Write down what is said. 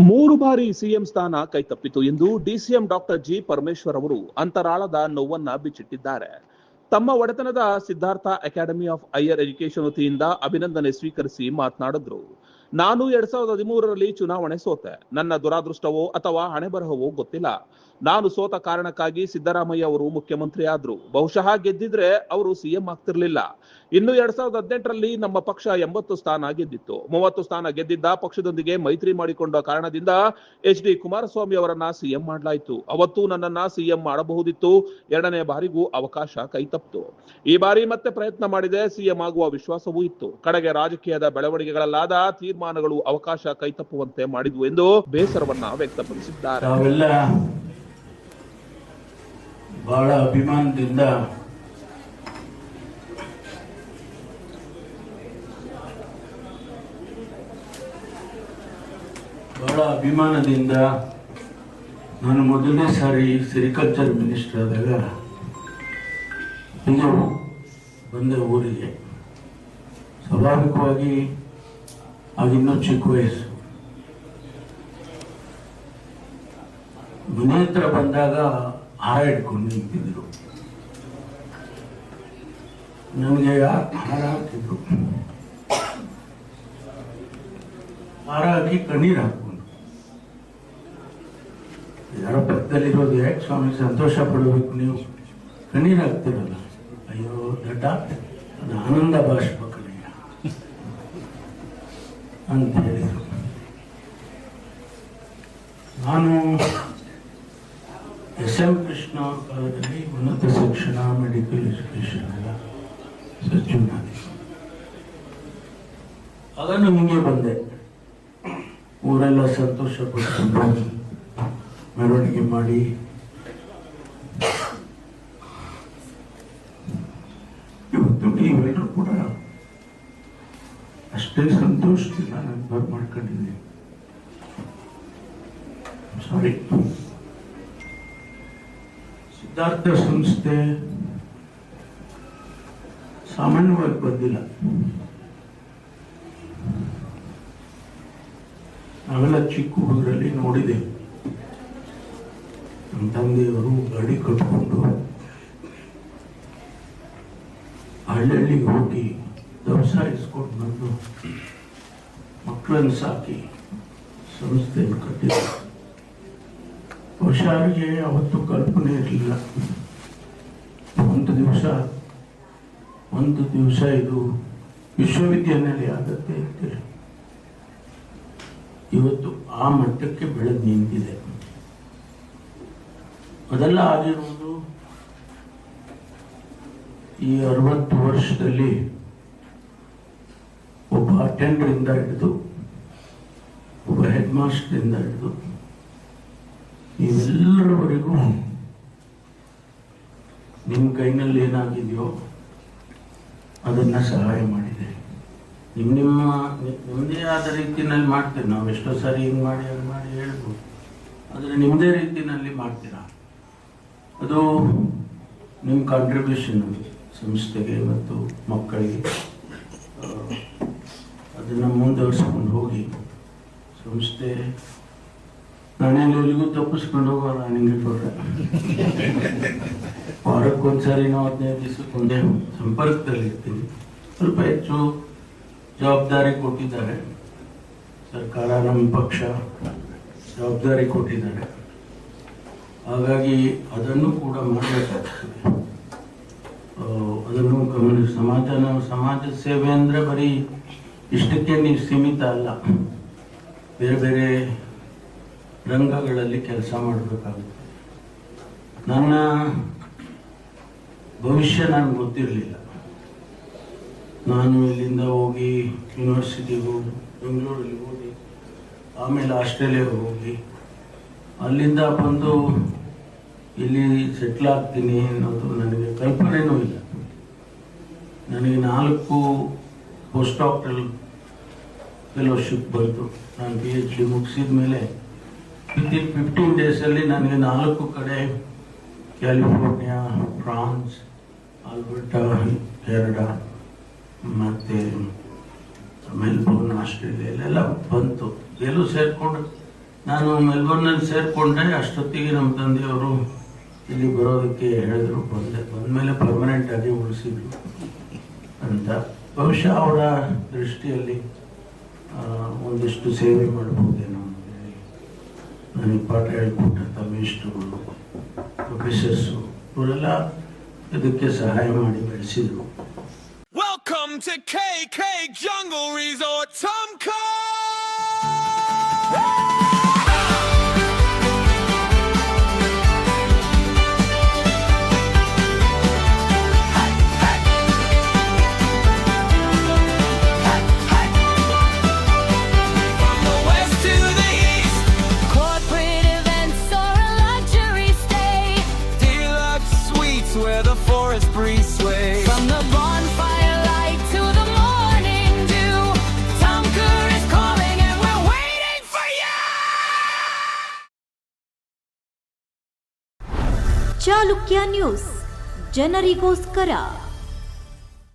ಮೂರು ಬಾರಿ ಸಿಎಂ ಸ್ಥಾನ ಕೈತಪ್ಪಿತು ಎಂದು ಡಿಸಿಎಂ ಡಾಕ್ಟರ್ ಜಿ ಪರಮೇಶ್ವರ್ ಅವರು ಅಂತರಾಳದ ನೋವನ್ನ ಬಿಚ್ಚಿಟ್ಟಿದ್ದಾರೆ. ತಮ್ಮ ಒಡೆತನದ Siddhartha academy of higher education ವತಿಯಿಂದ ಅಭಿನಂದನೆ ಸ್ವೀಕರಿಸಿ ಮಾತನಾಡಿದ್ರು. ನಾನು 2013ರಲ್ಲಿ ಚುನಾವಣೆ ಸೋತೆ. ನನ್ನ ದುರಾದೃಷ್ಟವೋ ಅಥವಾ ಹಣೆಬರಹವೋ ಗೊತ್ತಿಲ್ಲ. ನಾನು ಸೋತ ಕಾರಣಕ್ಕಾಗಿ ಸಿದ್ದರಾಮಯ್ಯ ಅವರು ಮುಖ್ಯಮಂತ್ರಿ ಆದ್ರು. ಬಹುಶಃ ಗೆದ್ದಿದ್ರೆ ಅವರು ಸಿಎಂ ಆಗ್ತಿರ್ಲಿಲ್ಲ. ಇನ್ನು 2018ರಲ್ಲಿ ನಮ್ಮ ಪಕ್ಷ 80 ಸ್ಥಾನ ಗೆದ್ದಿತ್ತು. 30 ಸ್ಥಾನ ಗೆದ್ದಿದ್ದ ಪಕ್ಷದೊಂದಿಗೆ ಮೈತ್ರಿ ಮಾಡಿಕೊಂಡ ಕಾರಣದಿಂದ ಎಚ್.ಡಿ. ಕುಮಾರಸ್ವಾಮಿ ಅವರನ್ನ ಸಿಎಂ ಮಾಡಲಾಯಿತು. ಅವತ್ತು ನನ್ನನ್ನ ಸಿಎಂ ಮಾಡಬಹುದಿತ್ತು. ಎರಡನೇ ಬಾರಿಗೂ ಅವಕಾಶ ಕೈತಪ್ಪಿತು. ಈ ಬಾರಿ ಮತ್ತೆ ಪ್ರಯತ್ನ ಮಾಡಿದೆ. ಸಿಎಂ ಆಗುವ ವಿಶ್ವಾಸವೂ ಇತ್ತು. ಕಡೆಗೆ ರಾಜಕೀಯದ ಬೆಳವಣಿಗೆಗಳಲ್ಲಾದ ತೀರ್ಮಾನಗಳು ಅವಕಾಶ ಕೈತಪ್ಪುವಂತೆ ಮಾಡಿದ್ವು ಎಂದು ಬೇಸರವನ್ನ ವ್ಯಕ್ತಪಡಿಸಿದ್ದಾರೆ. ಬಹಳ ಅಭಿಮಾನದಿಂದ ನಾನು ಮೊದಲನೇ ಸಾರಿ ಸೆರಿಕಲ್ಚರ್ ಮಿನಿಸ್ಟರ್ ಆದಾಗ ಇದು ಬಂದ ಊರಿಗೆ. ಸ್ವಾಭಾವಿಕವಾಗಿ ಆಗಿನ್ನೂ ಚಿಕ್ಕ ವಯಸ್ಸು. ಮನೆ ಹತ್ರ ಬಂದಾಗ ಹಾರ ಇಟ್ಕೊಂಡು ನಿಂತಿದ್ರು. ನನಗೆ ಹಾರ ಹಾಕಿದ್ರು. ಹಾರ ಹಾಕಿ ಕಣ್ಣೀರು ಹಾಕೊಂಡು, ಯಾರೋ ಪಕ್ಕದಲ್ಲಿರೋದು, ಯಾಕೆ ಸ್ವಾಮಿ ಸಂತೋಷ ಪಡಬೇಕು, ನೀವು ಕಣ್ಣೀರು ಹಾಕ್ತಿರಲ್ಲ, ಅಯ್ಯೋ ದಡ್ಡ, ಅದು ಆನಂದ ಬಾಷ್ಪ ಕಣಯ್ಯ ಅಂತ ಹೇಳಿದರು. ನಾನು ಎಸ್.ಎಂ. ಕೃಷ್ಣ ಅವ್ರ ಕಾಲದಲ್ಲಿ ಉನ್ನತ ಶಿಕ್ಷಣ, ಮೆಡಿಕಲ್ ಎಜುಕೇಶನ್ ಎಲ್ಲ ಸಚಿವನಾದೆ. ಆಗ ಹಿಂಗೆ ಬಂದೆ. ಊರೆಲ್ಲ ಸಂತೋಷ ಪಡ್ಕೊಂಡು ಮೆರವಣಿಗೆ ಮಾಡಿ ಇವತ್ತು ನೀವೆಲ್ಲರೂ ಕೂಡ ಅಷ್ಟೇ ಸಂತೋಷದಿಂದ ನಾನು ಮಾಡ್ಕೊಂಡಿದ್ದೀನಿ. ಸಾರಿ. ಸಿದ್ಧಾರ್ಥ ಸಂಸ್ಥೆ ಸಾಮಾನ್ಯವಾಗಿ ಬಂದಿಲ್ಲ. ನಾವೆಲ್ಲ ಚಿಕ್ಕ ಹುಡುಗರಲ್ಲಿ ನೋಡಿದೆ. ನಮ್ಮ ತಂದೆಯವರು ಗಾಡಿ ಕಟ್ಕೊಂಡು ಹಳ್ಳಿಗೆ ಹೋಗಿ ದವಸ ಇಸ್ಕೊಂಡು ಬಂದು ಮಕ್ಕಳನ್ನು ಸಾಕಿ ಸಂಸ್ಥೆಯನ್ನು ಕಟ್ಟಿದ್ರು. ಹುಷಾರಿಗೆ ಅವತ್ತು ಕಲ್ಪನೆ ಇರಲಿಲ್ಲ. ಒಂದು ದಿವಸ ಇದು ವಿಶ್ವವಿದ್ಯಾನಿಲಯ ಆಗತ್ತೆ ಅಂತೇಳಿ ಇವತ್ತು ಆ ಮಟ್ಟಕ್ಕೆ ಬೆಳೆದು ನಿಂತಿದೆ. ಅದೆಲ್ಲ ಆಗಿರುವುದು ಈ 60 ವರ್ಷದಲ್ಲಿ ಒಬ್ಬ ಅಟೆಂಡರಿಂದ ಹಿಡಿದು, ಒಬ್ಬ ಹೆಡ್ ಮಾಸ್ಟರಿಂದ ಹಿಡಿದು ನೀವೆಲ್ಲರವರೆಗೂ ನಿಮ್ಮ ಕೈನಲ್ಲಿ ಏನಾಗಿದೆಯೋ ಅದನ್ನ ಸಹಾಯ ಮಾಡಿದೆ. ನಿಮ್ಮದೇ ಆದ ರೀತಿಯಲ್ಲಿ ಮಾಡ್ತೀರಿ. ನಾವು ಎಷ್ಟೋ ಸಾರಿ ಹಿಂಗೆ ಮಾಡಿ ಅದು ಮಾಡಿ ಹೇಳ್ಬೋದು, ಆದರೆ ನಿಮ್ಮದೇ ರೀತಿಯಲ್ಲಿ ಮಾಡ್ತೀರಾ. ಅದು ನಿಮ್ಮ ಕಾಂಟ್ರಿಬ್ಯೂಷನ್ ಸಂಸ್ಥೆಗೆ ಮತ್ತು ಮಕ್ಕಳಿಗೆ. ಅದನ್ನು ಮುಂದುವರಿಸ್ಕೊಂಡು ಹೋಗಿ ಸಂಸ್ಥೆ ನಾನೇನು ತಪ್ಪಿಸ್ಕೊಂಡು ಹೋಗೋಲ್ಲ. ನಿಮಗೆ ಕೊಟ್ಟರೆ ವಾರಕ್ಕೊಂದ್ಸಾರಿ ನಾವು 15 ದಿವಸಕ್ಕೊಂದೇ ಸಂಪರ್ಕದಲ್ಲಿರ್ತೀವಿ. ಸ್ವಲ್ಪ ಹೆಚ್ಚು ಜವಾಬ್ದಾರಿ ಕೊಟ್ಟಿದ್ದಾರೆ ಸರ್ಕಾರ, ನಮ್ಮ ಪಕ್ಷ ಜವಾಬ್ದಾರಿ ಕೊಟ್ಟಿದ್ದಾರೆ. ಹಾಗಾಗಿ ಅದನ್ನು ಕೂಡ ಮಾಡಬೇಕಾಗ್ತದೆ. ಅದನ್ನು ಗಮನಿಸಿ ಸಮಾಜ ಸೇವೆ ಅಂದರೆ ಬರೀ ಇಷ್ಟಕ್ಕೆ ನೀವು ಸೀಮಿತ ಅಲ್ಲ. ಬೇರೆ ಬೇರೆ ರಂಗಗಳಲ್ಲಿ ಕೆಲಸ ಮಾಡಬೇಕಾಗುತ್ತೆ. ನನ್ನ ಭವಿಷ್ಯ ನನಗೆ ಗೊತ್ತಿರಲಿಲ್ಲ. ನಾನು ಇಲ್ಲಿಂದ ಹೋಗಿ ಯೂನಿವರ್ಸಿಟಿಗೆ ಹೋಗಿ ಬೆಂಗಳೂರಲ್ಲಿ ಹೋಗಿ ಆಮೇಲೆ ಆಸ್ಟ್ರೇಲಿಯಾಗೆ ಹೋಗಿ ಅಲ್ಲಿಂದ ಬಂದು ಇಲ್ಲಿ ಸೆಟ್ಲ್ ಆಗ್ತೀನಿ ಅನ್ನೋದು ನನಗೆ ಕಲ್ಪನೆಯೂ ಇಲ್ಲ. ನನಗೆ 4 ಪೋಸ್ಟ್ ಡಾಕ್ಟರಲ್ ಫೆಲೋಶಿಪ್ ಬಂತು. ನಾನು PhD ಮುಗಿಸಿದ ಮೇಲೆ ವಿತಿನ್ 15 ಡೇಸಲ್ಲಿ ನನಗೆ 4 ಕಡೆ ಕ್ಯಾಲಿಫೋರ್ನಿಯಾ, ಫ್ರಾನ್ಸ್, ಆಲ್ಬರ್ಟಾ, ಕೆನಡಾ ಮತ್ತು ಮೆಲ್ಬೋರ್ನ್, ಆಸ್ಟ್ರೇಲಿಯಾ ಎಲ್ಲ ಬಂತು. ಎಲ್ಲೂ ಸೇರಿಕೊಂಡು ನಾನು ಮೆಲ್ಬೋರ್ನಲ್ಲಿ ಸೇರಿಕೊಂಡೆ. ಅಷ್ಟೊತ್ತಿಗೆ ನಮ್ಮ ತಂದೆಯವರು ಇಲ್ಲಿ ಬರೋದಕ್ಕೆ ಹೇಳಿದ್ರು. ಬಂದಮೇಲೆ ಪರ್ಮನೆಂಟ್ ಆಗಿ ಉಳಿಸಿದ್ರು ಅಂತ. ಬಹುಶಃ ಅವರ ದೃಷ್ಟಿಯಲ್ಲಿ ಒಂದಿಷ್ಟು ಸೇವೆ ಮಾಡ್ಬೋದೇನೋ ಅಂತ ಹೇಳಿ ನನಗೆ ಪಾಠ ಹೇಳಿಕೊಟ್ಟಂಥ ಮೇಷ್ಟ್ರುಗಳು, ಪ್ರೊಫೆಸರ್ಸು ಇವರೆಲ್ಲ ಇದಕ್ಕೆ ಸಹಾಯ ಮಾಡಿ ಬೆಳೆಸಿದರು. Welcome to KK Jungle Resort Tumco! Where the forest breeze sways. From the bonfire light to the morning dew, Tumco is calling and we're waiting for you! Chalukya news, ಜನರಿಗೋಸ್ಕರ.